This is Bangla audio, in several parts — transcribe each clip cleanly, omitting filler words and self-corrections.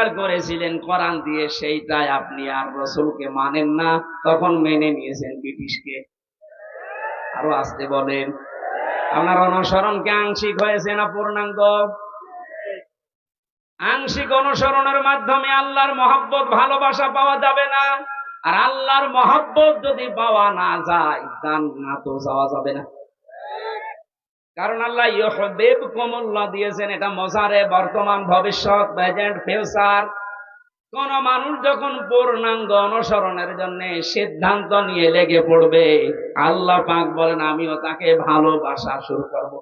পরিষ্কার করেছিলেন কোরআন দিয়ে, সেইটাই আপনি আর রসুলকে মানেন না, তখন মেনে নিয়েছেন ব্রিটিশকে। আরো আসতে বলেন, আপনার অনুসরণ কি আংশিক হয়েছে না পূর্ণাঙ্গ? আংশিক অনুসরণের মাধ্যমে আল্লাহর মহব্বত ভালোবাসা পাওয়া যাবে না। আর আল্লাহর মহব্বত যদি পাওয়া না যায়, জান্নাতও যাওয়া যাবে না। কারণ আল্লাহ ইউহিব্বুকুমুল্লাহ দিয়েছেন, এটা মজারে, বর্তমান, ভবিষ্যৎ, প্রেজেন্ট, ফিউচার। কোন মানুষ যখন পূর্ণাঙ্গ অনুসরণের জন্য সিদ্ধান্ত নিয়ে লেগে পড়বে, আল্লাহ পাক বলেন আমিও তাকে ভালোবাসা শুরু করব।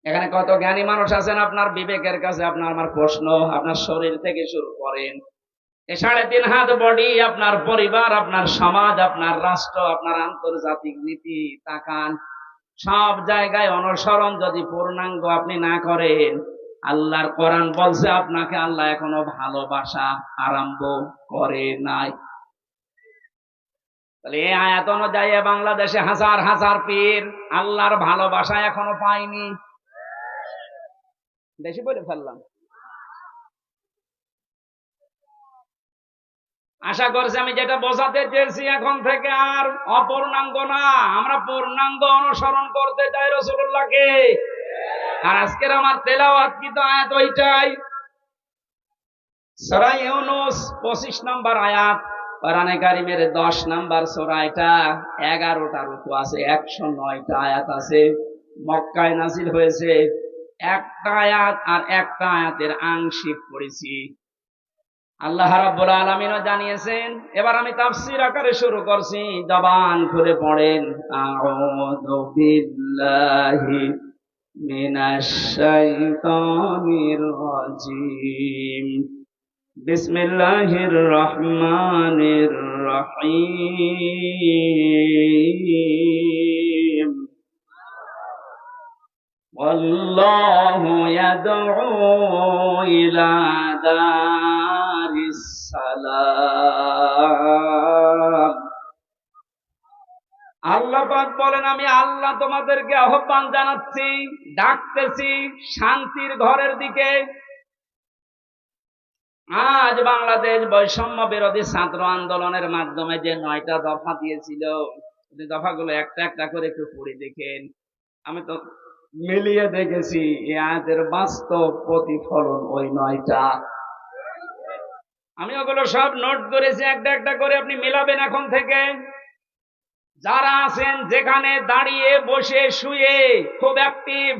এখানে কত জ্ঞানী মানুষ আছেন আপনার বিবেকের কাছে? আপনার আমার প্রশ্ন, আপনার শরীর থেকে শুরু করেন, 3.5 হাত বডি, আপনার পরিবার, আপনার সমাজ, আপনার রাষ্ট্র, আপনার আন্তর্জাতিক নীতি, তাকান, সব জায়গায় অনুসরণ যদি পূর্ণাঙ্গ আপনি না করেন, আল্লাহর কোরআন বলছে আপনাকে আল্লাহ এখনো ভালোবাসা আরম্ভ করে নাই। তাহলে এই আয়াত অনুযায়ী বাংলাদেশে হাজার হাজার পীর আল্লাহর ভালোবাসা এখনো পায়নি। বেশি বলে ফেললাম। আশা করছি আমি যেটা বোঝাতে চেয়েছি, এখন থেকে আর অপূর্ণাঙ্গ না, আমরা পূর্ণাঙ্গ অনুসরণ করতে চাই রাসূলুল্লাহকে। আর আজকের আমার তেলাওয়াত কিন্তু আয়াত ওইটাই, সূরা ইউনূস 25 নম্বর আয়াত, কোরআনে কারীমের 10 নম্বর সূরা। এটা 11টা রুকু আছে, 109টা আয়াত আছে। মক্কায় নাযিল হয়েছে। একটা আয়াত আর একটা আয়াতের আংশিক পড়েছি। আল্লাহ রাব্বুল আলামিনও জানিয়েছেন। এবার আমি তাফসীর আকারে শুরু করছি, জবান খুলে পড়েন। আউযু বিল্লাহি মিনাশ শাইতানির রাজীম। বিসমিল্লাহির রহমানির রহিম। ওয়াল্লাহু ইয়াদউ ইলা দারিস সালাম। আল্লাহ পাক বলেন আমি আল্লাহ তোমাদেরকে আহ্বান জানাচ্ছি, ডাকতেছি শান্তির ঘরের দিকে। আজ বাংলাদেশ বৈষম্য বিরোধী ছাত্র আন্দোলনের মাধ্যমে যে 9টা দফা দিয়েছিল, দফাগুলো একটা একটা করে একটু পড়ে দেখেন। আমি তো মিলিয়ে দেখেছি, এই আয়াতের বাস্তব প্রতিফলন ওই 9টা। আমি ওগুলো সব নোট করেছি, একটা একটা করে আপনি মেলাবেন এখন থেকে। যারা আছেন যেখানে, দাঁড়িয়ে, বসে, শুয়ে, খুব অ্যাক্টিভ,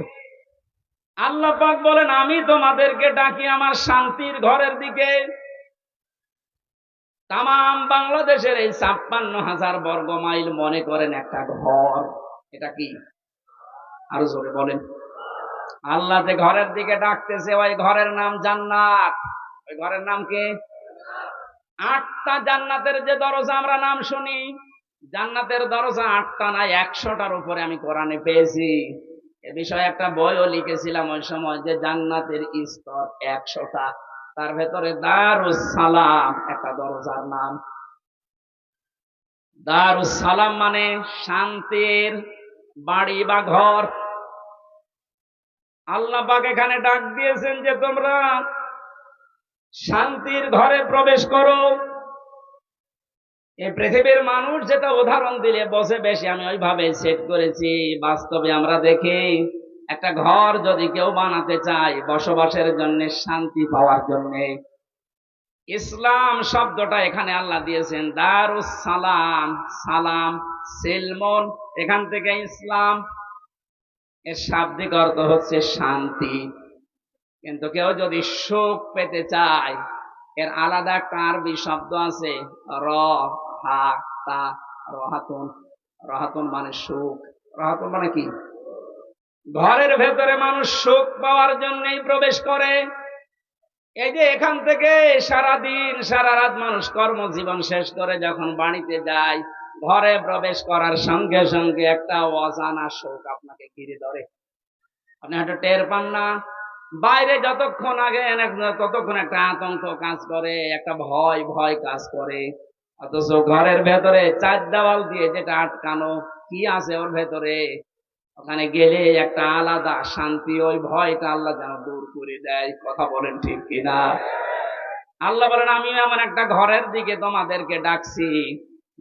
আল্লাহ পাক বলেন আমি তোমাদেরকে ডাকি আমার শান্তির ঘরের দিকে। তাম বাংলাদেশের এই 56,000 বর্গ মাইল মনে করেন একটা ঘর। এটা কি? আরো জোরে বলেন। আল্লাহ যে ঘরের দিকে ডাকতেছে, ওই ঘরের নাম জান্নাত। ওই ঘরের নাম কি? 8টা জান্নাতের যে দরজা আমরা নাম শুনি, জান্নাতের দরজা 8টা না 100টার উপরে আমি কোরআনে পেয়েছি। এ বিষয়ে একটা বইও লিখেছিলাম ওই সময়, যে জান্নাতের স্তর 100টা। তার ভেতরে দারুস সালাম একটা দরজার নাম। দারুস সালাম মানে শান্তির বাড়ি বা ঘর। আল্লাহ পাক এখানে ডাক দিয়েছেন যে তোমরা শান্তির ঘরে প্রবেশ করো। এই পৃথিবীর মানুষ যেটা উদাহরণ দিলে বসে বেশি, আমি ওইভাবে সেট করেছি। বাস্তবে আমরা দেখি, একটা ঘর যদি কেউ বানাতে চায় বসবাসের জন্য, শান্তি পাওয়ার জন্য, ইসলাম শব্দটা এখানে আল্লাহ দিয়েছেন দারুস সালাম। সালাম সিলমন, এখান থেকে ইসলাম, এর শাব্দিক অর্থ হচ্ছে শান্তি। কিন্তু কেউ যদি সুখ পেতে চায়, এর আলাদা একটা আরবি শব্দ আছে, রহাতুন। রহাতুন মানে সুখ। রহাতুন মানে কি? ঘরের ভেতরে মানুষ সুখ পাওয়ার জন্যই প্রবেশ করে। এই যে এখান থেকে সারাদিন সারা রাত মানুষ কর্মজীবন শেষ করে যখন বাড়িতে যায়, ঘরে প্রবেশ করার সঙ্গে সঙ্গে একটা অজানা সুখ আপনাকে ঘিরে ধরে। আপনি হয়তো টের পান না। বাইরে যতক্ষণ আগে ততক্ষণ একটা আতঙ্ক কাজ করে, একটা ভয় ভয় কাজ করে। অথচ ঘরের ভেতরে 4 দেওয়াল দিয়ে যেটা আটকানো, কি আছে ওর ভেতরে? ওখানে গেলে একটা আলাদা শান্তি, ওই ভয়টা আল্লাহ যেন দূর করে দেয়। কথা বলেন ঠিক কিনা? আল্লাহ বলেন, আমি এমন একটা ঘরের দিকে তোমাদেরকে ডাকছি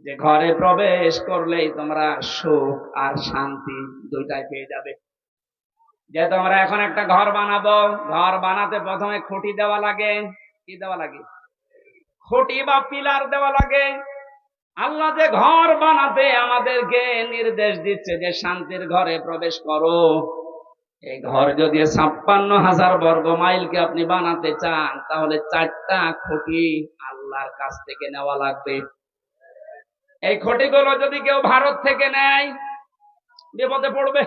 যে ঘরে প্রবেশ করলেই তোমরা সুখ আর শান্তি দুইটাই পেয়ে যাবে। যে তোমরা এখন একটা ঘর বানাবো, ঘর বানাতে প্রথমে খুঁটি দেওয়া লাগে। কি দেওয়া লাগে? খুঁটি বা পিলার দেওয়া লাগে। আল্লাহ যে ঘর বানাতে আমাদেরকে নির্দেশ দিচ্ছে যে শান্তির ঘরে প্রবেশ করো, এই ঘর যদি 56,000 বর্গ মাইলকে আপনি বানাতে চান, তাহলে 4টা খুঁটি আল্লাহর কাছ থেকে নেওয়া লাগবে। এই খুঁটিগুলো যদি কেউ ভারত থেকে নেয়, বিপদে পড়বে।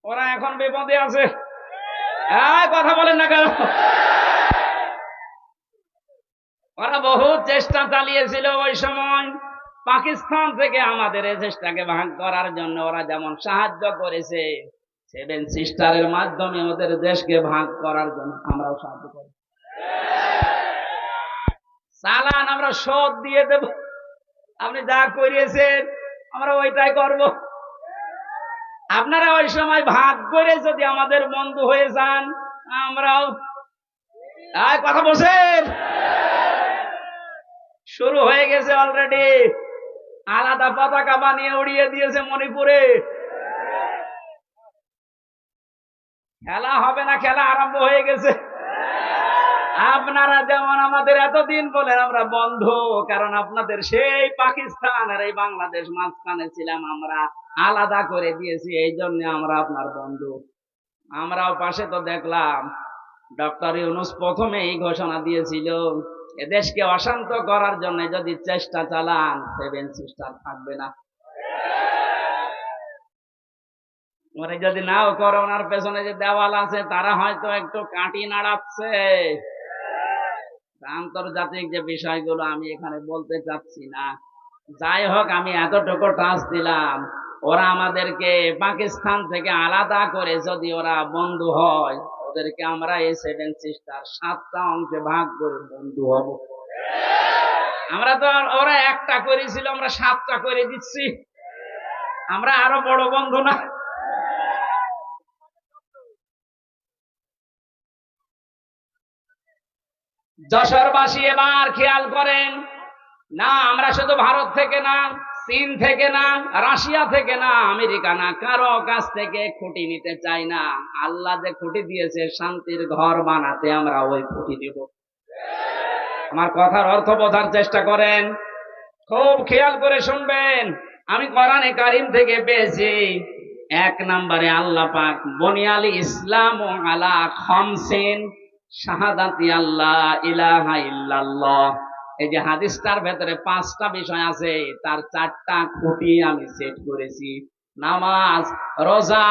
ওরা এখন বিপদে আছে। কথা বলেন না কেন? ওরা বহু চেষ্টা চালিয়েছিল ওই সময় পাকিস্তান থেকে আমাদের এই দেশটাকে ভাগ করার জন্য। ওরা যেমন সাহায্য করেছে, 7 সিস্টারের মাধ্যমে ওদের দেশকে ভাগ করার জন্য আমরাও সাহায্য করি। চালান আমরা শোধ দিয়ে দেব, আপনি যা করিয়েছেন আমরা ওইটাই করব। আপনারা ওই সময় ভাগ করে যদি আমাদের বন্ধু হয়ে যান, আমরাও। কথা বলছেন? শুরু হয়ে গেছে অলরেডি। আলাদা পতাকা বানিয়ে উড়িয়ে দিয়েছে মণিপুরে। খেলা হবে না, খেলা আরম্ভ হয়ে গেছে। আপনারা যেমন আমাদের এতদিন বলেন আমরা বন্ধু, কারণ আপনাদের সেই পাকিস্তান আর এই বাংলাদেশ মাঝখানে ছিলাম, আমরা আলাদা করে দিয়েছি, এই জন্য আমরা আপনার বন্ধু। আমরাও পাশে তো দেখলাম ডক্টর ইউনূস প্রথমে এই ঘোষণা দিয়েছিল, এদেশকে অশান্ত করার জন্য যদি চেষ্টা চালান 7 সিস্টার থাকবে না। ওরা যদি নাও করে, ওনার পেছনে যে দেওয়াল আছে তারা হয়তো একটু কাঁটি নাড়াচ্ছে। আন্তর্জাতিক যে বিষয়গুলো আমি এখানে বলতে চাচ্ছি না। যাই হোক, আমি এতটুকু টাচ দিলাম, ওরা আমাদেরকে পাকিস্তান থেকে আলাদা করে যদি ওরা বন্ধু হয়, ওদেরকে আমরা এই 7 সিস্টার 7টা অংশে ভাগ করে বন্ধু হব। আমরা তো, ওরা একটা করেছিল, আমরা 7টা করে দিচ্ছি। আমরা আরো বড় বন্ধু না? যশোরবাসী এবার খেয়াল করেন, না আমরা শুধু ভারত থেকে না, চীন থেকে না, রাশিয়া থেকে না, আমেরিকা না, কারো কাছ থেকে খুঁটি নিতে চাই না। আল্লাহ যে খুঁটি দিয়েছে শান্তির ঘর বানাতে, আমরা ওই খুঁটি দেব। আমার কথার অর্থ বোঝার চেষ্টা করেন, খুব খেয়াল করে শুনবেন। আমি কোরআনে কারীম থেকে পেয়েছি, 1 নম্বরে আল্লাহ পাক বুনিয়াল ইসলাম আলা খামসিন শাহাদাতি আল্লাহ ইলাহা ইল্লাল্লাহ। এই যে হাদিসটার ভেতরে 5টা বিষয় আছে, তার 4টা খুঁটি আমি সেট করেছি। নামাজ, রোজা,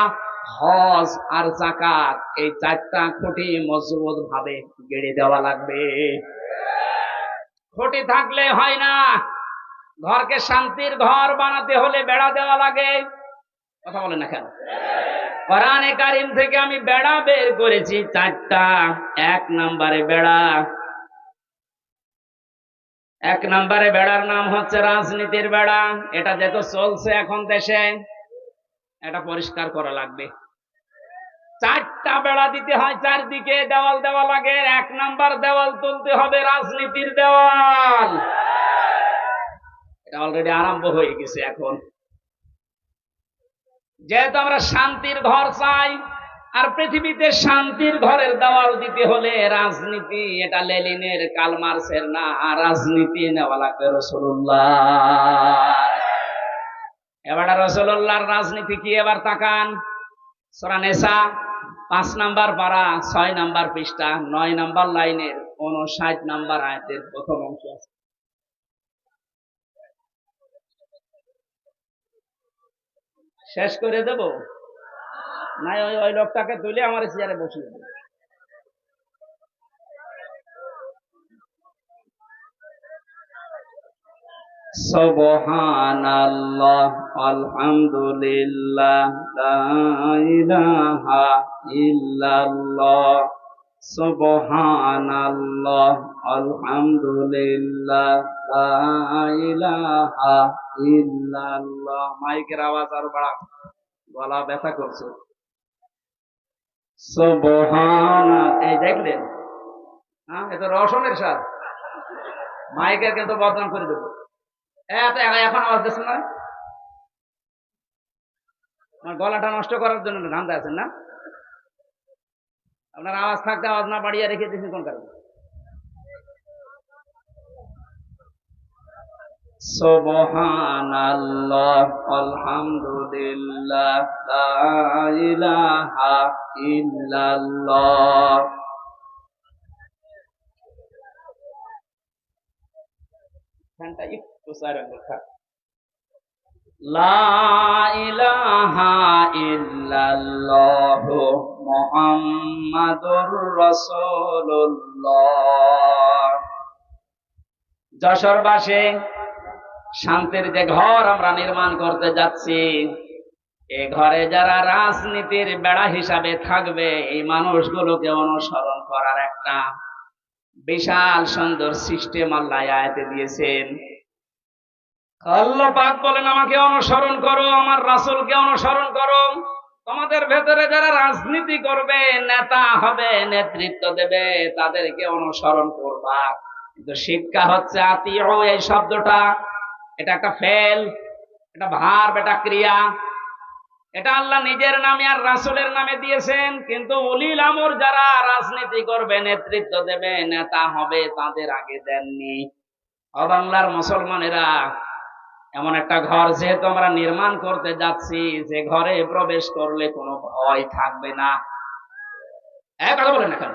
হজ আর যাকাত, এই 4টা খুঁটি মজবুত ভাবে গেড়ে দেওয়া লাগবে। খুঁটি থাকলে হয় না। ঘরকে শান্তির ঘর বানাতে হলে বেড়া দেওয়া লাগে। কথা বলেন না কেন? কোরআনে কারীম থেকে আমি বেড়া বের করেছি 4টা। 1 নম্বরে বেড়া, 1 নম্বরে বেড়ার নাম হচ্ছে রাজনীতির বেড়া। এটা যেহেতু চলছে এখন দেশে, এটা পরিষ্কার করা লাগবে। 4টা বেড়া দিতে হয়, 4দিকে দেওয়াল দেওয়া লাগে। 1 নম্বর দেওয়াল তুলতে হবে রাজনীতির দেওয়াল। এটা অলরেডি আরম্ভ হয়ে গেছে। এখন যেহেতু আমরা শান্তির ঘর চাই, আর পৃথিবীতে শান্তির ঘরের দেওয়াল দিতে হলে রাজনীতি, এটা লেনিনের কার্ল মার্কসের না, রাজনীতি নেওয়া লাগবে রাসূলুল্লাহ। এবার রাসূলুল্লাহর রাজনীতি কি? এবার তাকান, সূরা নিসা 5 নম্বর পারা 6 নম্বর পৃষ্ঠা 9 নম্বর লাইনের 59 নম্বর আয়াতের প্রথম অংশ আছে। শেষ করে দেব না? ওই লোকটাকে তুলে আমার চেয়ারে বসিয়ে দেব। সুবহানাল্লাহ আলহামদুলিল্লাহ লা ইলাহা ইল্লাল্লাহ। সুবহানাল্লাহ আলহামদুলিল্লাহ লা ইলাহা ইল্লাল্লাহ। মাইকের আওয়াজ আর বাড়া। গলা ব্যথা করছে। সুবহান, এই দেখলেন, হ্যাঁ, এ তো রসনের স্বাদ। মাইকের কিন্তু বদনাম করে দেবো। এখন আওয়াজ দিচ্ছেন না, আমার গলাটা নষ্ট করার জন্য ধান্দা আছেন না? আপনার আওয়াজ থাকতে আওয়াজ না বাড়িয়ে রেখে দিয়েছেন কোন কারণে? সুবহানাল্লাহ, আলহামদুলিল্লাহ, লা ইলাহা ইল্লাল্লাহ। ফ্যানটা একটু সাইলেন্ট থাক। লা ইলাহা ইল্লাল্লাহ মুহাম্মাদুর রাসূলুল্লাহ। যশোরবাসী, শান্তির যে ঘর আমরা নির্মাণ করতে যাচ্ছি, এ ঘরে যারা রাজনীতির বেড়া হিসাবে থাকবে, এই মানুষগুলোকে অনুসরণ করার একটা বিশাল সুন্দর সিস্টেম আল্লাহ আয়াতে দিয়েছেন। আল্লাহ পাক বলেন, আমাকে অনুসরণ করো, আমার রাসূলকে অনুসরণ করো। তোমাদের ভেতরে যারা রাজনীতি করবে, নেতা হবে, নেতৃত্ব দেবে, তাদেরকে অনুসরণ করবা। কিন্তু শিক্ষা হচ্ছে আতিউ, এই শব্দটা, এটা একটা ফেল, এটা ভার্ব, এটা ক্রিয়া। এটা আল্লাহ নিজের নামে আর রাসূলের নামে দিয়েছেন, কিন্তু উলিল আমর যারা রাজনীতি করবে, নেতৃত্ব দেবে, নেতা হবে, তাদের আগে দেননি। ও বাংলার মুসলমানেরা, এমন একটা ঘর যেহেতু আমরা নির্মাণ করতে যাচ্ছি, যে ঘরে প্রবেশ করলে কোনো ভয় থাকবে না। কথা বলেন এখন,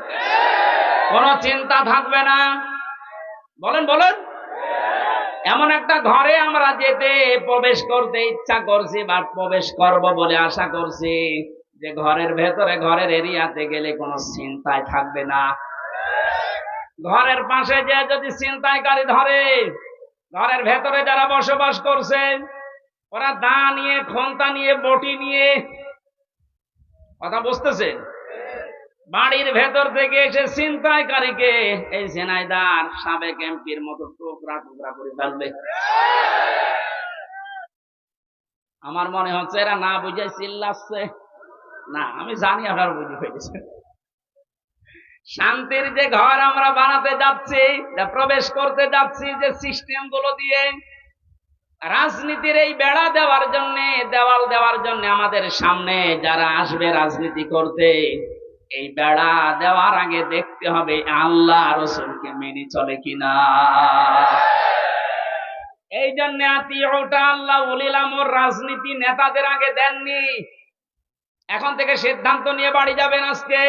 কোনো চিন্তা থাকবে না। বলেন বলেন, এমন একটা ঘরে আমরা যেতে প্রবেশ করতে ইচ্ছা করছি বা প্রবেশ করব বলে আশা করছি, যে ঘরের ভেতরে, ঘরের এরিয়াতে গেলে কোনো চিন্তায় থাকবে না। ঘরের পাশে যে যদি ছিনতাইকারী ধরে, ঘরের ভেতরে যারা বসবাস করছে, ওরা দা নিয়ে, খন্তা নিয়ে, বটি নিয়ে, কথা বুঝতেছেন, বাড়ির ভেতর থেকে এসে ছিনতাইকারীকে এই ঝিনাইদহ সাবেক এমপির মতো টুকরা টুকরা করে ফেলবে। আমার মনে হচ্ছে এরা না বুঝে চিল্লাচ্ছে। না, আমি জানি আপনারা বুঝে ফেলেছেন। শান্তির যে ঘর আমরা বানাতে যাচ্ছি, প্রবেশ করতে যাচ্ছি, যে সিস্টেম গুলো দিয়ে রাজনীতির এই বেড়া দেওয়ার জন্য, দেওয়াল দেওয়ার জন্য, আমাদের সামনে যারা আসবে রাজনীতি করতে, এই বেড়া দেওয়ার আগে দেখতে হবে আল্লাহ রাসূলকে মেনে চলে কিনা। এই জন্য আতিউটা আল্লাহ উলিল আমর রাজনীতি নেতাদের আগে দেননি। এখন থেকে সিদ্ধান্ত নিয়ে বাড়ি যাবেন আজকে।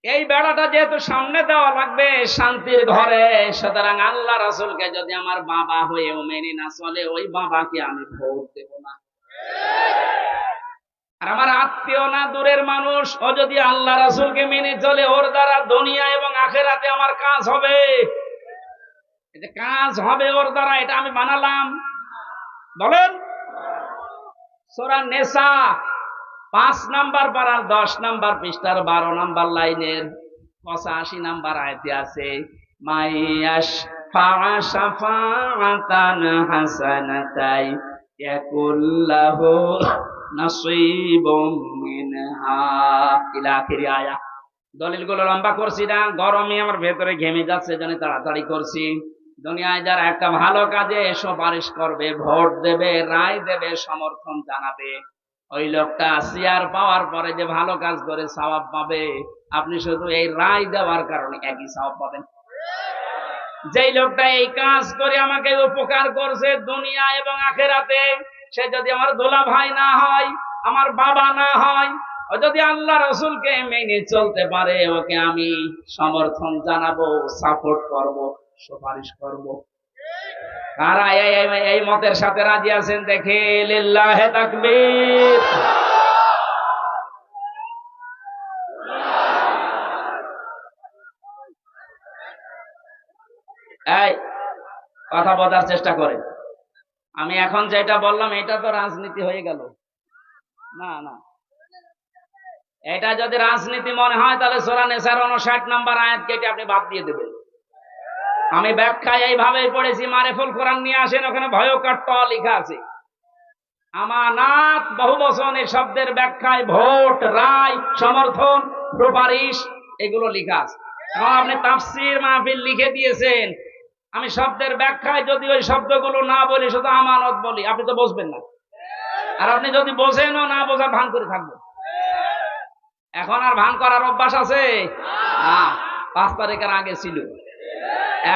এই বেড়াটা যেহেতু সামনে দেওয়া লাগবে শান্তির ঘরে, সুতরাং আল্লাহ রাসূলকে যদি আমার বাবা হয়েও মেনে না চলে, ওই বাবাকে আমি ভোট দেব না। আর আমার আত্মীয় না, দূরের মানুষ, ও যদি আল্লাহ রাসূলকে মেনে চলে, ওর দ্বারা দুনিয়া এবং আখিরাতে আমার কাজ হবে। কাজ হবে ওর দ্বারা, এটা আমি বানালাম। বলেন, সূরা নিসা 5 নাম্বার পারার 10 নাম্বার পৃষ্ঠার 12 নাম্বার লাইনের 85 নাম্বার আয়াতে আছে, মাইয়াশ ফাআশাফাআতান হাসানাতাই ইয়াকুল্লাহু নাসীবুম মিনহা ইলা আখির আয়া। দলিলগুলো লম্বা করছি না, গরমে আমার ভেতরে ঘেমে যাচ্ছে, জন্য তাড়াতাড়ি করছি। দুনিয়ায় যারা একটা ভালো কাজে সুপারিশ করবে, ভোট দেবে, রায় দেবে, সমর্থন জানাবে, ওই লোকটা চেয়ার পাওয়ার পরে যে ভালো কাজ করে সওয়াব পাবে, আপনি শুধু এই রায় দেওয়ার কারণে একই সওয়াব পাবেন। যেই লোকটা এই কাজ করে আমাকে উপকার করছে দুনিয়া এবং আখিরাতে, সে যদি আমার দোলা ভাই না হয়, আমার বাবা না হয়, ও যদি আল্লাহ রাসূলকে মেনে চলতে পারে, ওকে আমি সমর্থন জানাবো, সাপোর্ট করব, সুপারিশ করব। কারা এই মতের সাথে রাজি আছেন দেখে লিল্লাহে তাকবীর। এই কথা বোঝার চেষ্টা করেন। আমি এখন যেটা বললাম, এটা তো রাজনীতি হয়ে গেল না? না, এটা যদি রাজনীতি মনে হয়, তাহলে সূরা নিসার 59 নাম্বার আয়াত কেটে আপনি বাদ দিয়ে দেবেন। আমি ব্যাখ্যায় এইভাবেই পড়েছি, মারিফুল কোরআন নিয়ে আসেন, ওখানে ভয়ঙ্কর ট লেখা আছে। আমানাত বহু বচন, এই শব্দের ব্যাখ্যায় ভোট, রায়, সমর্থন, সুপারিশ এগুলো লেখা আছে। এবং আপনি তাফসীর মাহফিল লিখে দিয়েছেন, আমি শব্দের ব্যাখ্যায় যদি ওই শব্দগুলো না বলি, শুধু আমানত বলি, আপনি তো বুঝবেন না। আর আপনি যদি বোঝেনও না, বোঝার ভান করে থাকবেন। এখন আর ভান করার অভ্যাস আছে না, 5 তারিখের আগে ছিল।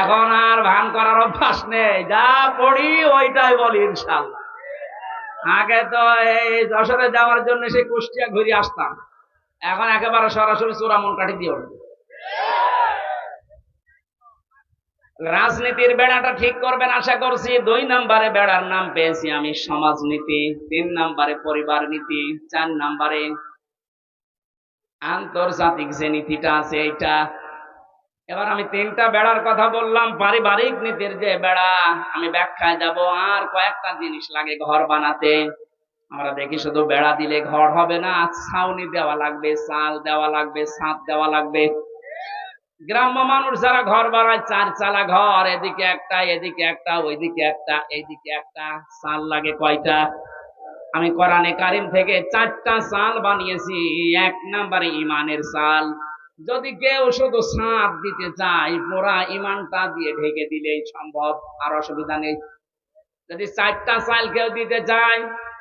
এখন আর ভান করার অভ্যাস নেই, যা পড়ি ওইটাই বলি ইনশাআল্লাহ। আগে তো এই যশোরে যাওয়ার জন্য সেই কুষ্টিয়া ঘুরে আসতাম, এখন একেবারে সরাসরি চূড়ামন কাঠি দিয়ে উঠবে। রাজনীতির বেড়াটা ঠিক করবেন আশা করছি। 2 নম্বরে বেড়ার নাম পেয়েছি আমি সমাজনীতি, 3 নম্বরে পরিবার নীতি, 4 নম্বরে আন্তর্জাতিক যে নীতিটা আছে এইটা। এবার আমি 3টা বেড়ার কথা বললাম। পারিবারিক নীতির যে বেড়া, আমি ব্যাখ্যায় যাব। আর কয়েকটা জিনিস লাগে ঘর বানাতে। আমরা দেখি শুধু বেড়া দিলে ঘর হবে না, ছাউনি দেওয়া লাগবে, চাল দেওয়া লাগবে, ছাদ দেওয়া লাগবে। গ্রাম্য মানুষ যারা ঘর বানায়, 4 চালা ঘর, এদিকে একটা, এদিকে একটা, ওইদিকে একটা, এইদিকে একটা, চাল লাগে কয়টা? আমি কোরআনে কারিম থেকে 4টা চাল বানিয়েছি। 1 নম্বরে ইমানের চাল। যদি কেউ শুধু ছাদ দিতে চায়, পুরা ইমানটা দিয়ে ঢেকে দিলেই সম্ভব, আর অসুবিধা নেই। যদি 4টা চাল কেউ দিতে চায়,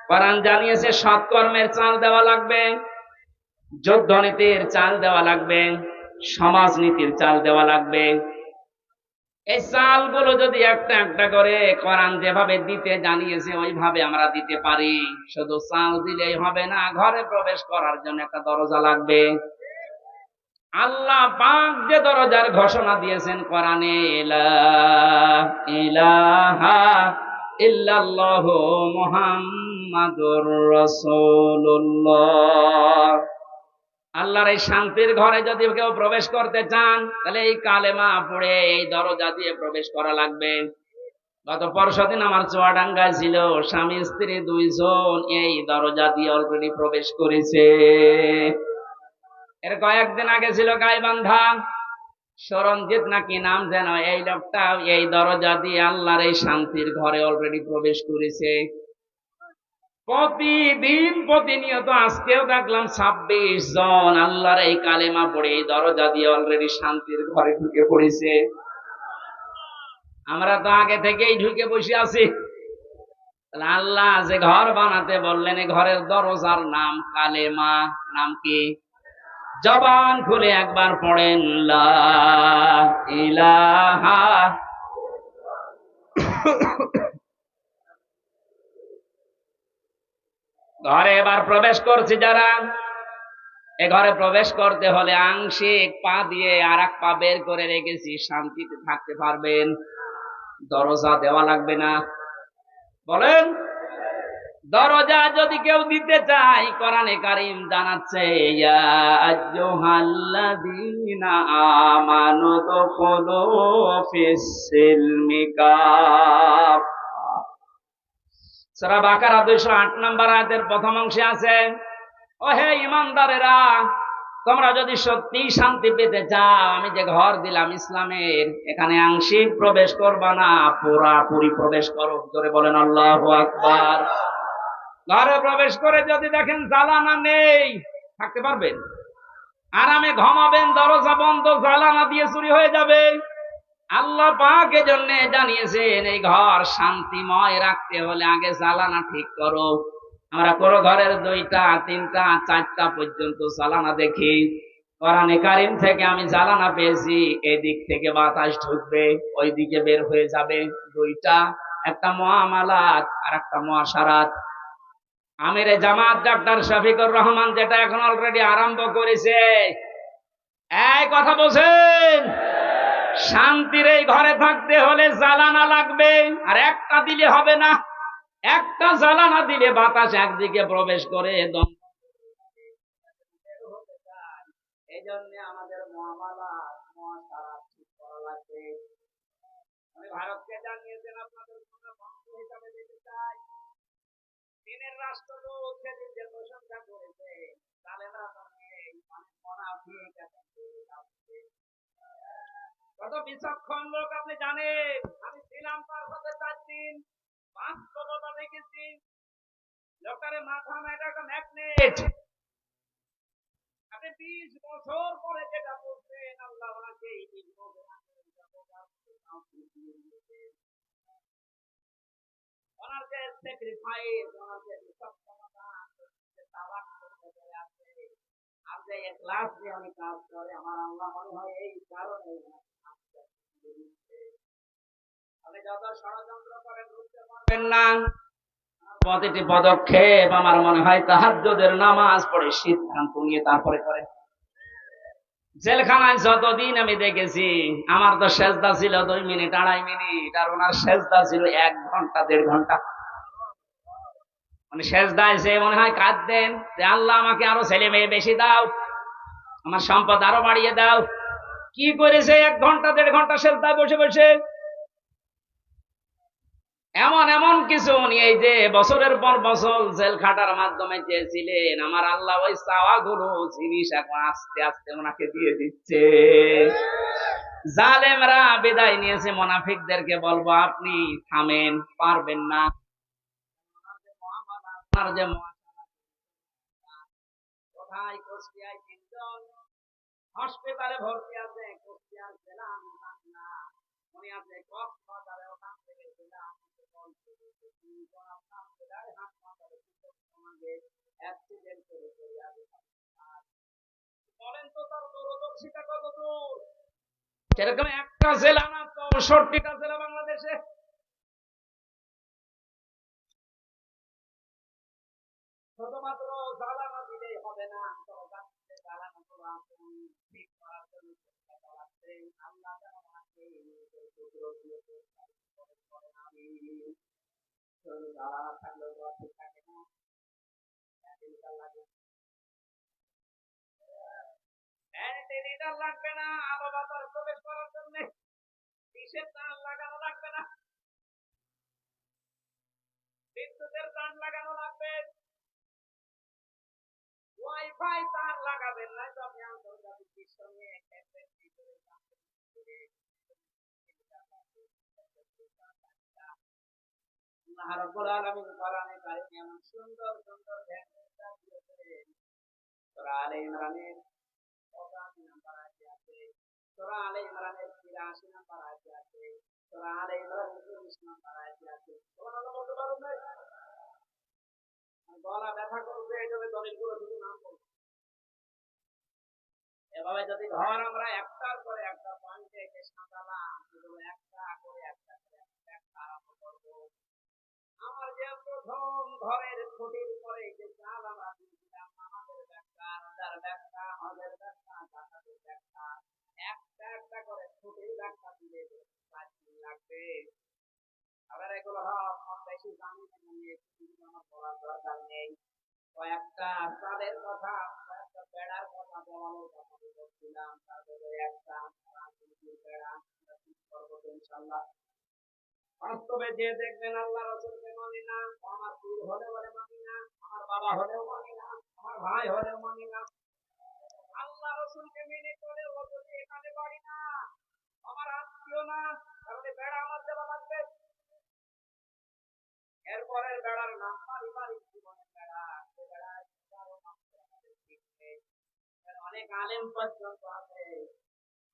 কোরআন জানিয়েছে সৎকর্মের চাল দেওয়া লাগবে, যুদ্ধনীতির চাল দেওয়া লাগবে, সমাজনীতির চাল দেওয়া লাগবে। এই চালগুলো যদি একটা একটা করে কোরআন যেভাবে দিতে জানিয়েছে ওইভাবে আমরা দিতে পারি। শুধু চাল দিলেই হবে না, ঘরে প্রবেশ করার জন্য একটা দরজা লাগবে। আল্লাহ পাক যে দরজার ঘোষণা দিয়েছেন কোরআনে, লা ইলাহা ইল্লাল্লাহু মুহাম্মাদুর রাসূলুল্লাহ। আল্লাহর এই শান্তির ঘরে যদি কেউ প্রবেশ করতে চান, তাহলে এই কালেমা পড়ে এই দরজা দিয়ে প্রবেশ করা লাগবে। গত পরশুদিন আমার চুয়াডাঙ্গায় ছিল, স্বামী স্ত্রী 2 জন এই দরজা দিয়ে অলরেডি প্রবেশ করেছে। এর কয়েকদিন আগে ছিল গাইবান্ধা, সরঞ্জিত নাকি নাম যেন, এই লোকটা এই দরজা দিয়ে আল্লাহর এই শান্তির ঘরে অলরেডি প্রবেশ করেছে। প্রতিদিন প্রতিনিয়ত আজকেও দেখলাম 26 জন আল্লাহর এই কালেমা পড়ে এই দরজা দিয়ে অলরেডি শান্তির ঘরে ঢুকে পড়েছে। আমরা তো আগে থেকেই ঢুকে বসে আছি। আল্লাহ যে ঘর বানাতে বললেন, এই ঘরের দরজার নাম কালেমা। নাম কি? জবান খুলে একবার পড়েন, লা ইলাহা। ঘরে এবার প্রবেশ করছি যারা, এ ঘরে প্রবেশ করতে হলে আংশিক পা দিয়ে আর এক পা বের করে রেখেছি, শান্তিতে থাকতে পারবেন। দরজা দেওয়া লাগবে না। বলেন, দরজা যদি কেউ দিতে চায়, কোরআনে কারীম জানাচ্ছে, ইয়া আইয়ুহাল্লাযীনা আমানু দুখুলু ফিস-সিলমি কাফা। সূরা বাকারা 208 নম্বর আয়াতের প্রথম অংশে আছে, ও হে ঈমানদারেরা, তোমরা যদি সত্যি শান্তি পেতে চাও, আমি যে ঘর দিলাম ইসলামের, এখানে আংশিক প্রবেশ করবা না, পুরাপুরি প্রবেশ করো। জোরে বলেন আল্লাহু আকবার। ঘরে প্রবেশ করে যদি দেখেন জ্বালানা নেই, থাকতে পারবেন? আরামে ঘুমাবেন, দরজা বন্ধ, জ্বালানা দিয়ে চুরি হয়ে যাবে। আল্লাহ পাক এজন্য জানিয়েছেন, এই ঘর শান্তিময় রাখতে হলে আগে জ্বালানা ঠিক করো। আমরা কোনো ঘরের 2টা, 3টা, 4টা পর্যন্ত জ্বালানা দেখি। কোরআনে কারীম থেকে আমি জ্বালানা পেয়েছি, এদিক থেকে বাতাস ঢুকবে, ওই দিকে বের হয়ে যাবে। 2টা, একটা মুআমালাত আর একটা মুআশারাত। আমিরে জামাত ডাক্তার শফিকুর রহমান যেটা এখন অলরেডি আরম্ভ করেছে, এই কথা বলছেন, শান্তির এই ঘরে থাকতে হলে জ্বালানা লাগবে। আর একটা দিলে হবে না, একটা জ্বালানা দিলে বাতাস একদিকে প্রবেশ করে। এই জন্য আমাদের মুআমালাত, মুআশারাত ঠিক করা লাগবে। আমি ভারতকে জানিয়েছেন আপনাদের জন্য বন্ধু হিসাবে দিতে চাই। চীনের রাষ্ট্রদূত সেদিন যে প্রশংসা করেছে, কালেমা পড়ে মুনাফিক কত বিচক্ষণ লোক আপনি জানেন। আমি ছিলাম তার সাথে 4 দিন, বাস্তবতা দেখেছি। লোকটারে মাথা না, এটা একটা ম্যাগনেট। আপনি 20 বছর পরে যেটা বলছেন, আল্লাহ ওনাকে এই 20 বছর ওনার যে স্যাক্রিফাইস, ওনার যে নিঃস্বার্থতা, যে তাওয়াক্কুল করে আছে, আর যে ইখলাস দিয়ে উনি কাজ করে, আমার আল্লাহ মনে হয় এই কারণে আপনি যত ষড়যন্ত্র করেন বুঝতে পারবেন না। প্রতিটি পদক্ষেপ আমার মনে হয় তাহাজ্জুদের নামাজ পড়ে সিদ্ধান্ত নিয়ে তারপরে করে। জেলখানায় যতদিন আমি দেখেছি, আমার তো সেজদা ছিল 2 মিনিট 2.5 মিনিট, আর ওনার সেজদা ছিল 1 ঘন্টা 1.5 ঘন্টা। মানে সেজদায় সে মনে হয় কাঁদতেন যে আল্লাহ আমাকে আরো ছেলে মেয়ে বেশি দাও, আমার সম্পদ আরো বাড়িয়ে দাও। কি করেছে 1 ঘন্টা 1.5 ঘন্টা সেজদায় বসে বসে। এমন এমন কিছু উনি এই যে বছরের পর বছর জেল খাটার মাধ্যমে চেয়েছিলেন, আমার আল্লাহ ওই চাওয়া গুলো জিনিস এখন আস্তে আস্তে ওনাকে দিয়ে দিচ্ছে। জালেমরা বিদায় নিয়েছে, মুনাফিকদেরকে বলবো আপনি থামেন, পারবেন না। আপনার যে কোথায় কুষ্টিয়ায় 3 জন হসপিটালে ভর্তি আছে, কুষ্টিয়ার জেলা না, উনি আছে কক্সবাজারে, ওখান থেকে জেলা বলেন তো তার দূরদর্শিতা কত দূর। সেরকম একটা জেলা না, 64টা জেলা বাংলাদেশে। শুধুমাত্র জ্বালানা দিলেই হবে না, জ্বালানাগুলো আপনি ঠিক করার জন্য চেষ্টা চালাচ্ছেন। আল্লাহ যেন আমাকে আমি জ্বালানা থাকলেও তো ঠিক থাকে না, ভেন্টিলেটর লাগবে না, আলো বাতাস প্রবেশ করার জন্য বিশেষ তার লাগানো লাগবে না, বিদ্যুতের তার লাগানো লাগবে, ওয়াইফাই তার লাগাবেন না। তো আপনি আন্তর্জাতিক বিশ্ব নিয়ে আল্লাহ রাব্বুল আলামিন কোরআনে কারিমে এমন সুন্দর সুন্দর ভেন্টিলেটর দিয়েছেন। সূরা আলে ইমরানের 85 নম্বর আয়াতে আছে, সূরা আলে ইমরানের 83 নম্বর আয়াতে আছে, সূরা আলে ইমরানের 19 নম্বর আয়াতে আছে। সুবহানাল্লাহ বলতে পারুন না? গলা ব্যথা করবে, এই জন্য দলিলগুলো শুধু নাম বলবো। এভাবে যদি ঘর আমরা একটার পরে একটা পয়েন্টে এসে সাজালাম, সেগুলো একটা করে একটা করে একটা আরম্ভ করবো। আমার যে প্রথম ঘরের খুঁটির পরে যে চাল আমরা দিয়েছিলাম, আমাদের ব্যাখ্যা, রোজার ব্যাখ্যা, হজের ব্যাখ্যা, জাকাতের ব্যাখ্যা, একটা একটা করে খুঁটির ব্যাখ্যা দিলে 5 দিন লাগবে। আবার এগুলো কম বেশি জানি না, নিয়ে আমার বলার দরকার নেই। কয়েকটা চালের কথা, কয়েকটা বেড়ার কথা বলানোর কথা বলছিলাম, তারপরে একটা রাজনীতির বেড়া করবো ইনশাল্লাহ। বাস্তবে যে দেখবেন আল্লাহ রাসূলকে মানি না, আমার পীর হলে বলে মানি না, আমার বাবা হলেও মানি না, আমার ভাই হলেও মানি না, আল্লাহ রাসূলকে মেনে চলে ও যদি এখানে বাড়ি না, আমার আত্মীয় না, তাহলে বেড়া আমার দেওয়া লাগবে। এরপরের বেড়ার নাম পারিবারিক জীবনের বেড়া। বেড়ায় অনেক আলেম পর্যন্ত আছে,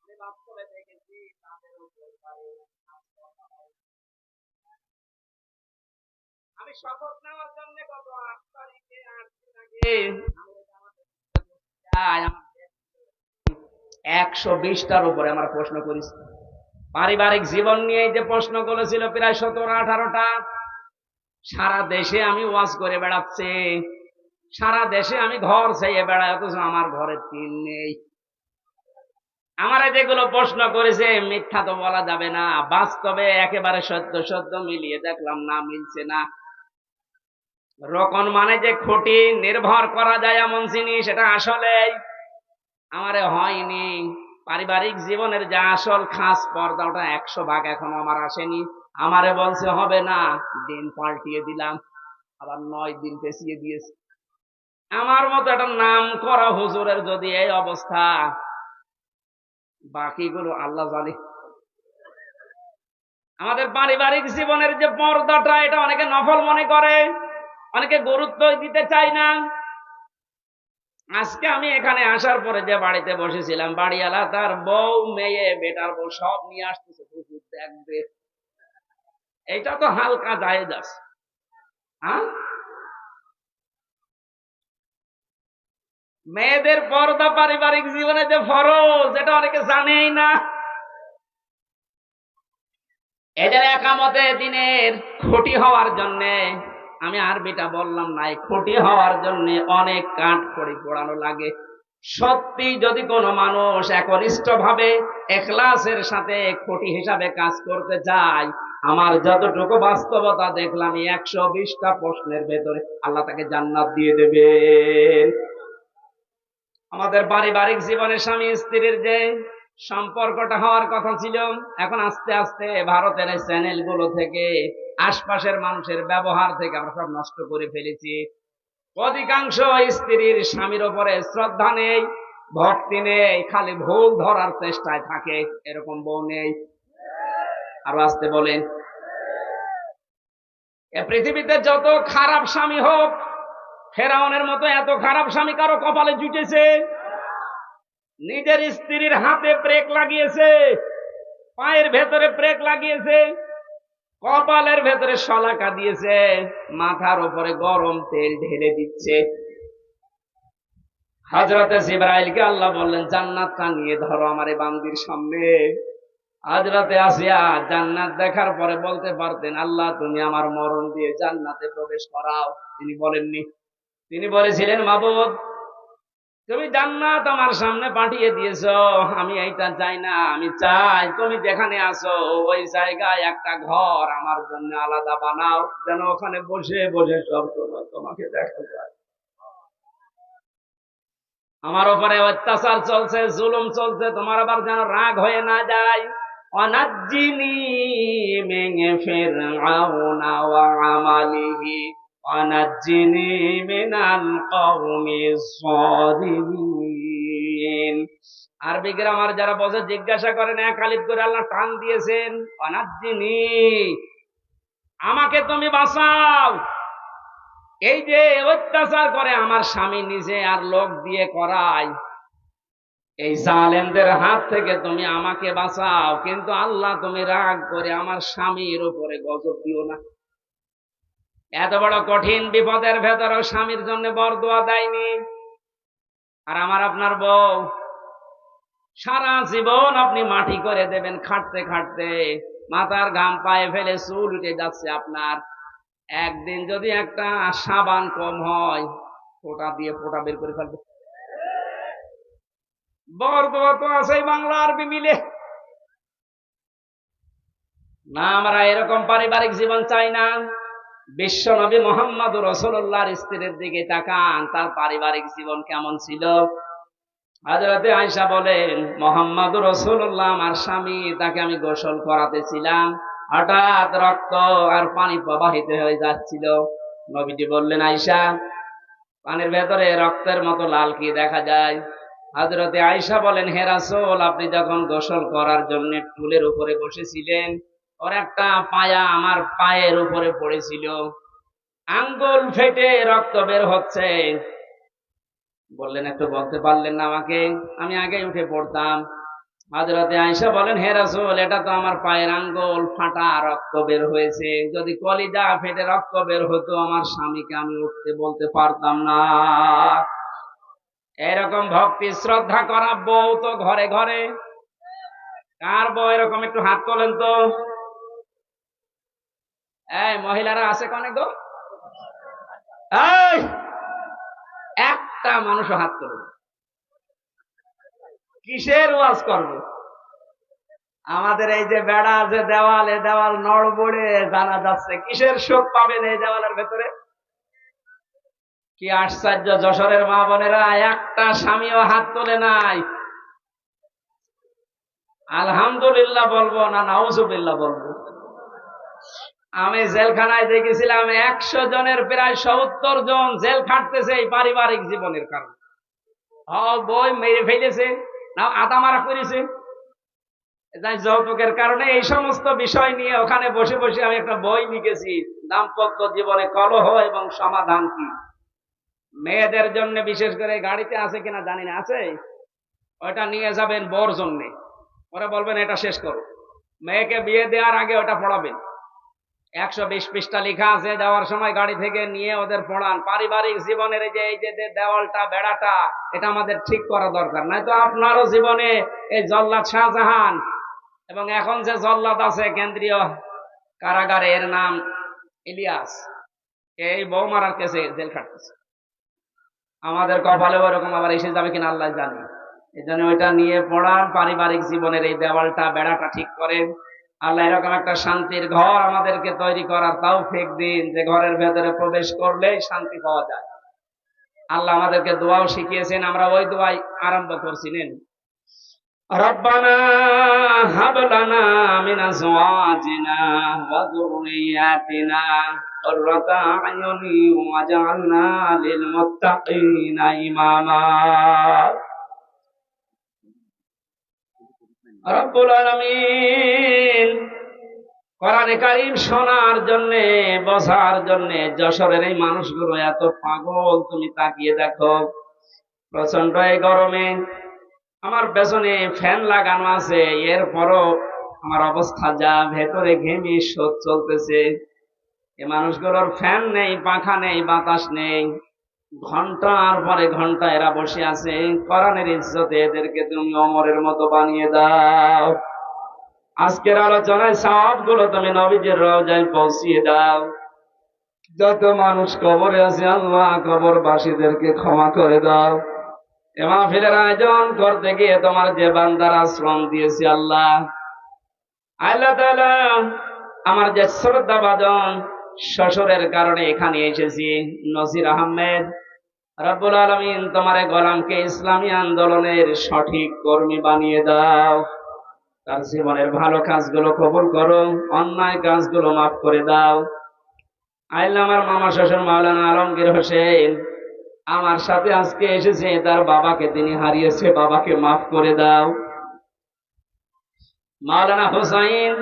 আমি বাস্তবে দেখেছি তাদের উপর আমি শপথ নেওয়ার জন্য গত 8 তারিখে 8 দিন আগে 120টার উপরে আমার প্রশ্ন করেছি। পারিবারিক জীবন নিয়ে যে প্রশ্নগুলো ছিল প্রায় 17-18টা। সারা দেশে আমি ওয়াজ করে বেড়াচ্ছি, সারা দেশে আমি ঘর চাইয়ে বেড়াই, অথচ আমার ঘরে টিন নেই। আমারে যেগুলো প্রশ্ন করেছে মিথ্যা তো বলা যাবে না, বাস্তবে একেবারে সত্য সত্য মিলিয়ে দেখলাম না, মিলছে না। রোকন মানে যে খুঁটি নির্ভর করা যায় এমন জিনিস, এটা আসলে আমারে হয়নি। পারিবারিক জীবনের যে আসল খাস পর্দা, ওটা 100 ভাগ এখনো আমার আসেনি। আমারে বলছে হবে না, দিন পাল্টিয়ে দিলাম, আবার 9 দিন পেছিয়ে দিয়েছে। আমার মতো একটা নাম করা হুজুরের যদি এই অবস্থা, বাকিগুলো আল্লাহ জানে। আমাদের পারিবারিক জীবনের যে পর্দাটা, এটা অনেকে নফল মনে করে, অনেকে গুরুত্বই দিতে চায় না। আজকে আমি এখানে আসার পরে যে বাড়িতে বসেছিলাম, বাড়িওয়ালা তার বউ, মেয়ে, বেটার বউ সব নিয়ে আসতেছে, হুজুর দেখবে। এইটা তো হালকা জায়েজ আছে। হ্যাঁ, মেয়েদের পর্দা পারিবারিক জীবনে যে ফরজ, এটা অনেকে জানেই না। এদের একামতে দিনের খুঁটি হওয়ার জন্য, আমি আরবিটা বললাম না, খুঁটি হওয়ার জন্য অনেক কাঠ খড়ি পোড়ানো লাগে। সত্যি যদি কোনো মানুষ একনিষ্ঠ ভাবে এখলাসের সাথে খুঁটি হিসাবে কাজ করতে চায়, আমার যতটুকু বাস্তবতা দেখলাম 120টা প্রশ্নের ভেতরে আল্লাহ তাকে জান্নাত দিয়ে দেবেন। আমাদের পারিবারিক জীবনে স্বামী স্ত্রীর যে সম্পর্কটা হওয়ার কথা ছিল, এখন আস্তে আস্তে ভারতের এই চ্যানেলগুলো থেকে, আশপাশের মানুষের ব্যবহার থেকে আমরা সব নষ্ট করে ফেলেছি। অধিকাংশ স্ত্রীর স্বামীর ওপরে শ্রদ্ধা নেই, ভক্তি নেই, খালি ভুল ধরার চেষ্টায় থাকে। এরকম বউ নেই? আরো আসতে বলেন। এ পৃথিবীতে যত খারাপ স্বামী হোক, ফেরাউনের মতো এত খারাপ স্বামী কারো কপালে জুটেছে? নিজের স্ত্রীর হাতে ব্রেক লাগিয়েছে, পায়ের ভেতরে ব্রেক লাগিয়েছে, কপালের ভেতরে শলাকা দিয়েছে, মাথার উপরে গরম তেল ঢেলে দিচ্ছে। হযরতে জিবরাইলকে আল্লাহ বললেন, জান্নাতটা নিয়ে ধরো আমার এই বান্দির সামনে। হযরতে আসিয়া জান্নাত দেখার পরে বলতে পারতেন, আল্লাহ তুমি আমার মরণ দিয়ে জান্নাতে প্রবেশ করাও। তিনি বলেননি। তিনি বলেছিলেন, মাবুদ তুমি জান্নাত আমার সামনে পাঠিয়ে দিয়েছো, আমি এইটা চাই না। আমি চাই তুমি যেখানে আছো ওই জায়গায় একটা ঘর আমার জন্য আলাদা বানাও, যেন ওখানে বসে বসে সব তোমাকে দেখা যায়। আমার উপরে অত্যাচার চলছে, জুলুম চলছে, তোমার আবার যেন রাগ হয়ে না যায়। অনাজ্জিনি মিন ফিরআউনা ওয়া আমালিহি ওয়ানাজ্জিনি মিনাল কওমিজ যালিমিন। আরবি গ্রামার যারা বোঝে জিজ্ঞাসা করেন, এক আলিফ করে আল্লাহ টান দিয়েছেন। অনাজ্জিনি, আমাকে তুমি বাঁচাও। এই যে অত্যাচার করে আমার স্বামী নিজে আর লোক দিয়ে করায়, এই জালেমদের হাত থেকে তুমি আমাকে বাঁচাও। কিন্তু আল্লাহ তুমি রাগ করে আমার স্বামীর উপরে গজব দিও না। এত বড় কঠিন বিপদের ভেতরেও স্বামীর জন্য বরদোয়া দেয়নি। আর আমার আপনার বউ, সারা জীবন আপনি মাটি করে দেবেন খাটতে খাটতে, মাথার ঘাম পায়ে ফেলে চুল উঠে যাচ্ছে আপনার। একদিন যদি একটা সাবান কম হয়, ফোঁটা দিয়ে ফোঁটা বের করে ফেলবে। বরদোয়া তো আছে বাংলা আরবি মিলে না। আমরা এরকম পারিবারিক জীবন চাই না। বিশ্ব নবী মুহাম্মদুর রাসূলুল্লাহর স্ত্রীর দিকে তাকান, তার পারিবারিক জীবন কেমন ছিল। হযরতে আয়েশা বলেন, মুহাম্মদুর রাসূলুল্লাহ আমার স্বামী, তাকে আমি গোসল করাতেছিলাম, হঠাৎ রক্ত আর পানি প্রবাহিত হয়ে যাচ্ছিল। নবীজি বললেন, আয়েশা পানির ভেতরে রক্তের মতো লাল কি দেখা যায়? হযরতে আয়েশা বলেন, হে রাসূল, আপনি যখন গোসল করার জন্য টুলের উপরে বসেছিলেন, ওর একটা পায়া আমার পায়ের উপরে পড়েছিল, আঙ্গুল ফেটে রক্ত বের হচ্ছে। বললেন, একটু বলতে পারলেন না আমাকে? আমি আগে উঠে পড়তাম। হযরতে আয়েশা বলেন, হে রাসূল, এটা তো আমার পায়ের আঙ্গুল ফাটা, রক্ত বের হয়েছে। যদি কলিজা ফেটে রক্ত বের হতো, আমার স্বামীকে আমি উঠতে বলতে পারতাম না। এরকম ভক্তি শ্রদ্ধা করা বউ তো ঘরে ঘরে। কার বউ এরকম? একটু হাত তোলেন তো। এই মহিলারা আছে কনে গো? এই একটা মানুষও হাত তোলেন। কিসের ওয়াজ করবো? আমাদের এই যে বেড়া, যে দেওয়াল, এ দেওয়াল নড়বড়ে জানা যাচ্ছে। কিসের সুখ পাবেন এই দেওয়ালের ভেতরে? কি আশ্চর্য! যশোরের মা বোনেরা একটা স্বামীও হাত তোলে নাই। আলহামদুলিল্লাহ বলবো না নাউজুবিল্লাহ বলবো? আমি জেলখানায় দেখেছিলাম 100 জনের প্রায় 70 জন জেল খাটতেছে এই পারিবারিক জীবনের কারণে। বই মেরে ফেলেছে, না আদা মারা করেছে, যৌতুকের কারণে। এই সমস্ত বিষয় নিয়ে ওখানে বসে বসে আমি একটা বই লিখেছি, দাম্পত্য জীবনে কলহ এবং সমাধান কি? মেয়েদের জন্য বিশেষ করে গাড়িতে আছে কিনা জানি না, আছে, ওটা নিয়ে যাবেন বর জন্যে, ওরা বলবেন এটা শেষ করো। মেয়েকে বিয়ে দেওয়ার আগে ওটা পড়াবেন, 120 পৃষ্ঠা লেখা আছে, যাওয়ার সময় গাড়ি থেকে নিয়ে ওদের পড়ান। পারিবারিক জীবনের এই যে দেওয়ালটা বেড়াটা, এটা আমাদের ঠিক করা দরকার, নয়তো আপনারও জীবনে এই জল্লাদ শাহজাহান এবং এখন যে জল্লাদ আছে কেন্দ্রীয় কারাগারে, এর নাম ইলিয়াস, এই বউ মারার কেসে জেল খাটতেছে। আমাদের কপালে ওরকম আবার এসে যাবে কিনা আল্লাহ জানে। এই জন্য ওইটা নিয়ে পড়ান, পারিবারিক জীবনের এই দেওয়ালটা বেড়াটা ঠিক করেন। আল্লাহ এরকম একটা শান্তির ঘর আমাদেরকে তৈরি করার তৌফিক দিন, যে ঘরের ভেতরে প্রবেশ করলেই শান্তি পাওয়া যায়। আল্লাহ আমাদেরকে দোয়াও শিখিয়েছেন, আমরা ওই দোয়াই আরম্ভ করছি। নেন, রব্বানা হাব লানা মিন আজওয়াজিনা ওয়া যুররিয়াতিনা কুররাতা আয়ুনি ওয়াজআলনা লিল মুত্তাকিনা ইমামা। রব্বুল আলামিন, কোরআনে কারীম শোনার জন্য, বোঝার জন্য যশোরের এই মানুষগুলো এত পাগল, তুমি তাকিয়ে দেখো। প্রচন্ড এই গরমে আমার পেছনে ফ্যান লাগানো আছে, এরপরও আমার অবস্থা যা, ভেতরে ঘেমে শোধ চলতেছে। এই মানুষগুলোর ফ্যান নেই, পাখা নেই, বাতাস নেই, ঘন্টার পরে ঘন্টা এরা বসে আছে। কোরআনের ইজ্জতে এদেরকে তুমি ওমরের মতো বানিয়ে দাও। আজকের আলোচনায় সওয়াবগুলো তুমি নবীজির রওজায় পৌঁছিয়ে দাও। যত মানুষ কবরে আছে আল্লাহ, কবরবাসীদেরকে ক্ষমা করে দাও। এ মাহফিলের আয়োজন করতে গিয়ে তোমার যে বান্দারা শ্রম দিয়েছে আল্লাহ, আল্লাহ তাআলা, আমার যে শ্রদ্ধাভাজন শ্বশুরের কারণে এখানে এসেছি, নসির আহমেদ, রব্বুল আলামিন তোমার গোলামকে ইসলামী আন্দোলনের সঠিক কর্মী বানিয়ে দাও। তার জীবনের ভালো কাজগুলো কবুল করো, অন্যায় কাজগুলো মাফ করে দাও। আল্লাহ, আমার মামা শ্বশুর মাওলানা আলমগীর হোসেন আমার সাথে আজকে এসেছে, তার বাবাকে তিনি হারিয়েছে, বাবাকে মাফ করে দাও। মাওলানা হোসাইন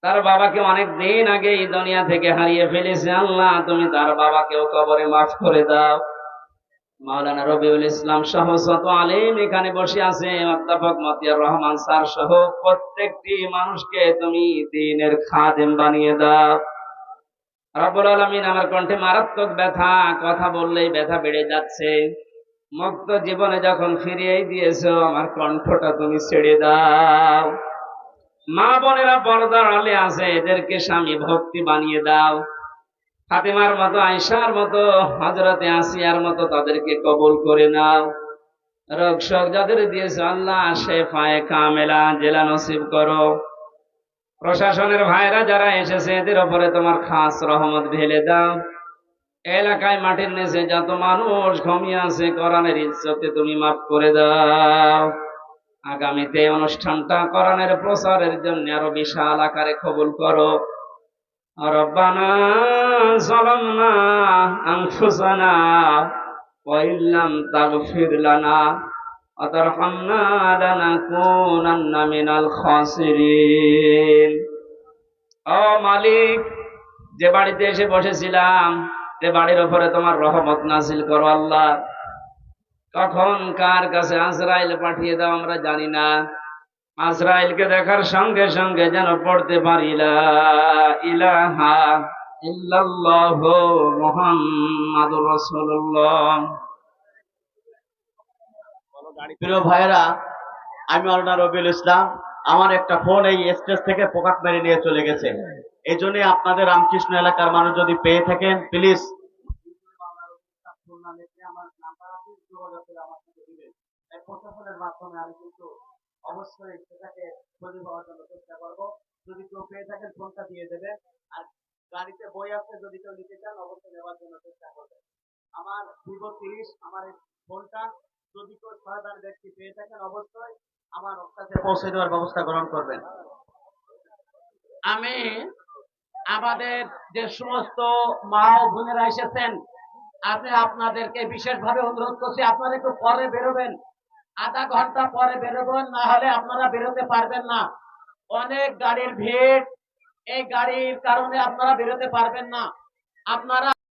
তার বাবাকে অনেক দিন আগে এই দুনিয়া থেকে হারিয়ে ফেলেছে, আল্লাহ তুমি তার বাবাকেও কবরে মাফ করে দাও। মাওলানা রবিউল ইসলাম সহ শত আলেম এখানে বসে আছে, অধ্যাপক মতিয়ার রহমান স্যার সহ প্রত্যেকটি মানুষকে তুমি দ্বীনের খাদেম বানিয়ে দাও। রব্বুল আলামিন, আমার কণ্ঠে মারাত্মক ব্যথা, কথা বললেই ব্যথা বেড়ে যাচ্ছে। মুক্ত জীবনে যখন ফিরিয়ে দিয়েছো, আমার কণ্ঠটা তুমি ছেড়ে দাও। মা বোনেরা পর্দার আড়ালে আছে, এদেরকে স্বামী ভক্তি বানিয়ে দাও। ফাতেমার মতো, আয়েশার মতো, হযরতে আসিয়ার মতো তাদেরকে কবুল করে নাও। রোগ শোক যাদের দিয়েছে আল্লাহ, শেফায়ে কামেলা জেলা নসিব করো। প্রশাসনের ভাইরা যারা এসেছে এদের উপরে তোমার খাস রহমত ঢেলে দাও। এলাকায় মাটির নিচে যত মানুষ ঘুমিয়ে আছে, কোরআনের ইজ্জতে তুমি মাফ করে দাও। আগামীতে অনুষ্ঠানটা কোরআনের প্রচারের জন্য আরো বিশাল আকারে কবুল করো। রব্বানা যালামনা আনফুসানা ওয়া ইল্লাম তাগফির লানা ওয়া তারহামনা লানাকুনান্না মিনাল খাসিরিন। ও মালিক, যে বাড়িতে এসে বসেছিলাম, যে বাড়ির উপরে তোমার রহমত নাজিল করো আল্লাহ। কখন কার কাছে আজরাইল পাঠিয়ে দাও আমরা জানি না। আজরাইলকে দেখার সঙ্গে সঙ্গে যেন পড়তে পারি লা ইলাহা ইল্লাল্লাহু মুহাম্মাদুর রাসূলুল্লাহ। প্রিয় ভাইয়েরা, আমি মাওলানা রবিউল ইসলাম, আমার একটা ফোন এই স্টেজ থেকে পকেট মেরে নিয়ে চলে গেছে। এই জন্য আপনাদের রামকৃষ্ণ এলাকার মানুষ যদি পেয়ে থাকেন, প্লিজ প্রশাসনের মাধ্যমে আমি কিন্তু অবশ্যই সেটাকে খুঁজে পাওয়ার জন্য চেষ্টা করবো। যদি কেউ পেয়ে থাকেন ফোনটা দিয়ে দেবেন। আর গাড়িতে বই আছে, যদি কেউ নিতে চান অবশ্যই নেওয়ার জন্য চেষ্টা করবেন। আমার ভিভো 30, আমার এই ফোনটা যদি কেউ সহায়তার ব্যক্তি পেয়ে থাকেন অবশ্যই আমার কাছে পৌঁছে দেওয়ার ব্যবস্থা গ্রহণ করবেন। আমি আমাদের যে সমস্ত মা ও বোনেরা এসেছেন, আমি আপনাদেরকে বিশেষভাবে অনুরোধ করছি, আপনারা একটু পরে বেরোবেন, আধা ঘন্টা পরে বেরোবেন, না হলে আপনারা বেরোতে পারবেন না। অনেক গাড়ির ভিড়, এই গাড়ির কারণে আপনারা বেরোতে পারবেন না। আপনারা